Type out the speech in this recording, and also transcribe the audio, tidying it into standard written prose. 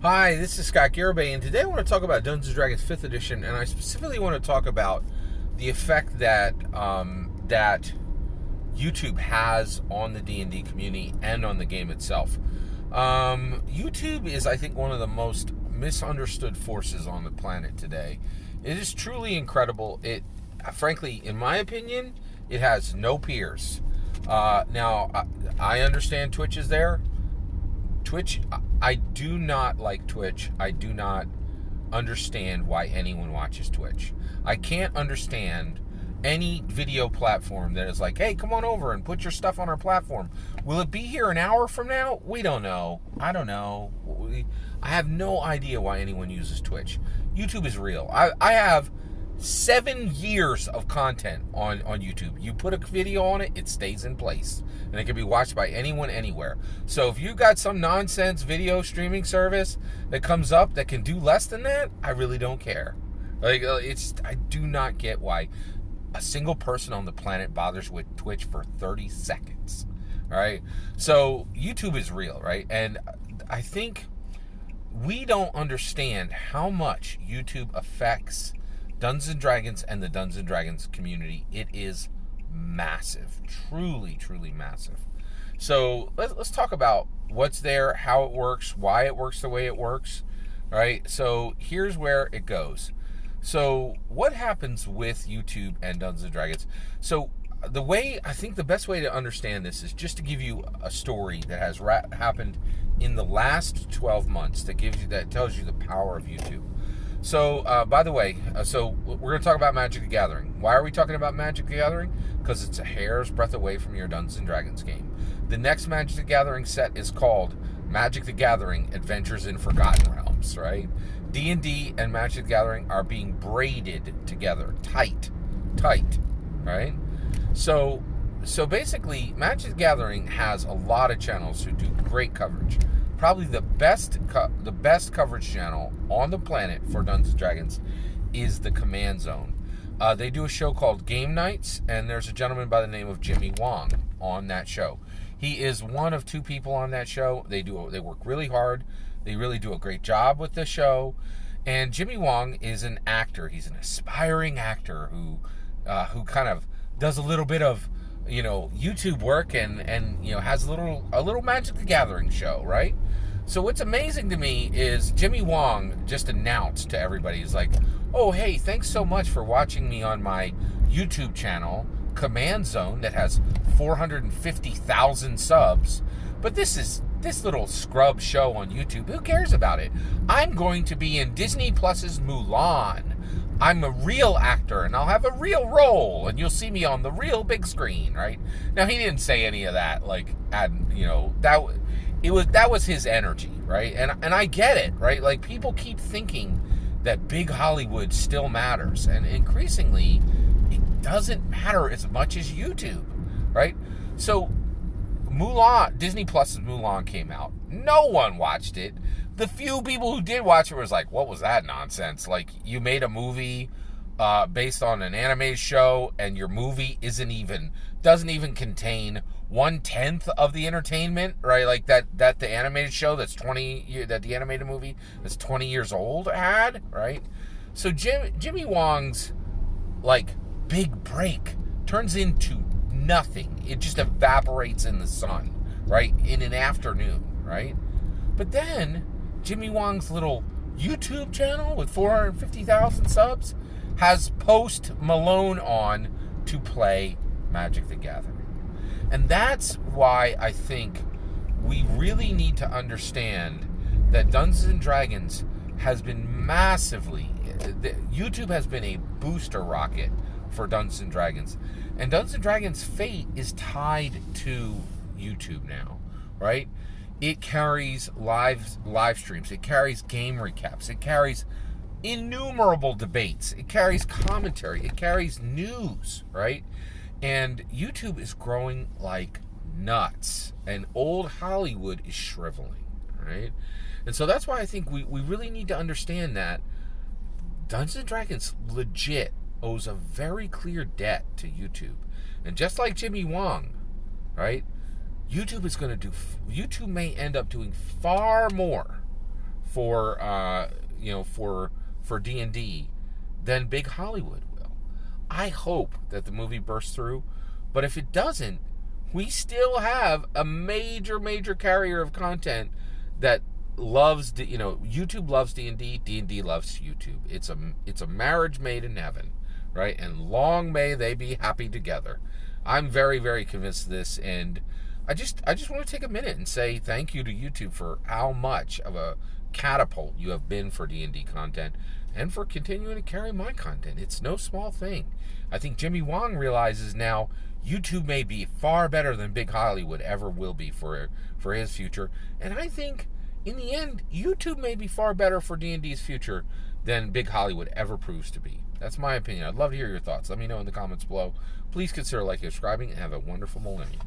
Hi, this is Scott Garibay, and today I want to talk about Dungeons & Dragons 5th Edition, and I specifically want to talk about the effect that that YouTube has on the D&D community and on the game itself. YouTube is, I think, one of the most misunderstood forces on the planet today. It is truly incredible. It, frankly, in my opinion, it has no peers. Now, I understand Twitch is there. I do not like Twitch. I do not understand why anyone watches Twitch. I can't understand any video platform that is like, hey, come on over and put your stuff on our platform. Will it be here an hour from now? We don't know. I don't know. I have no idea why anyone uses Twitch. YouTube is real. I have 7 years of content on YouTube. You put a video on it, it stays in place. And it can be watched by anyone, anywhere. So if you got some nonsense video streaming service that comes up that can do less than that, I really don't care. I do not get why a single person on the planet bothers with Twitch for 30 seconds. All right? So YouTube is real, right? And I think we don't understand how much YouTube affects Dungeons & Dragons and the Dungeons & Dragons community. It is massive. Truly, truly massive. So let's talk about what's there, how it works, why it works the way it works. All right? So here's where it goes. So what happens with YouTube and Dungeons & Dragons? So I think the best way to understand this is just to give you a story that has happened in the last 12 months that tells you the power of YouTube. So, by the way, we're going to talk about Magic the Gathering. Why are we talking about Magic the Gathering? Because it's a hair's breadth away from your Dungeons & Dragons game. The next Magic the Gathering set is called Magic the Gathering Adventures in Forgotten Realms, right? D&D and Magic the Gathering are being braided together, tight, right? So basically, Magic the Gathering has a lot of channels who do great coverage. Probably the best coverage channel on the planet for Dungeons & Dragons is the Command Zone. They do a show called Game Nights, and there's a gentleman by the name of Jimmy Wong on that show. He is one of 2 people on that show. They work really hard. They really do a great job with the show. And Jimmy Wong is an actor. He's an aspiring actor who kind of does a little bit of YouTube work and has a little Magic the Gathering show, right? So what's amazing to me is Jimmy Wong just announced to everybody, he's like, oh, hey, thanks so much for watching me on my YouTube channel, Command Zone, that has 450,000 subs. But this little scrub show on YouTube, who cares about it? I'm going to be in Disney Plus's Mulan. I'm a real actor, and I'll have a real role, and you'll see me on the real big screen, right? Now, he didn't say any of that, that was his energy, right? And I get it, right? Like, people keep thinking that big Hollywood still matters, and increasingly, it doesn't matter as much as YouTube, right? So, Mulan, Disney Plus's Mulan came out. No one watched it. The few people who did watch it was like, what was that nonsense? Like, you made a movie based on an animated show, and your movie doesn't even contain 1/10 of the entertainment, right? Like that the animated show that the animated movie that's 20 years old had, right? So Jimmy Wong's big break turns into nothing. It just evaporates in the sun, right? In an afternoon, right? But then Jimmy Wong's little YouTube channel with 450,000 subs has Post Malone on to play Magic the Gathering. And that's why I think we really need to understand that Dungeons & Dragons has been YouTube has been a booster rocket for Dungeons & Dragons. And Dungeons & Dragons' fate is tied to YouTube now, right? It carries live streams. It carries game recaps. It carries innumerable debates. It carries commentary. It carries news, right? And YouTube is growing like nuts. And old Hollywood is shriveling, right? And so that's why I think we really need to understand that Dungeons & Dragons legit owes a very clear debt to YouTube. And just like Jimmy Wong, right? YouTube may end up doing far more for for D&D than big Hollywood will. I hope that the movie bursts through, but if it doesn't, we still have a major carrier of content that loves, YouTube loves D&D, D&D loves YouTube. It's a marriage made in heaven, right? And long may they be happy together. I'm very convinced of this, and I just want to take a minute and say thank you to YouTube for how much of a catapult you have been for D&D content, and for continuing to carry my content. It's no small thing. I think Jimmy Wong realizes now YouTube may be far better than big Hollywood ever will be for his future, and I think in the end YouTube may be far better for D&D's future than big Hollywood ever proves to be. That's my opinion. I'd love to hear your thoughts. Let me know in the comments below. Please consider liking and subscribing, and have a wonderful millennium.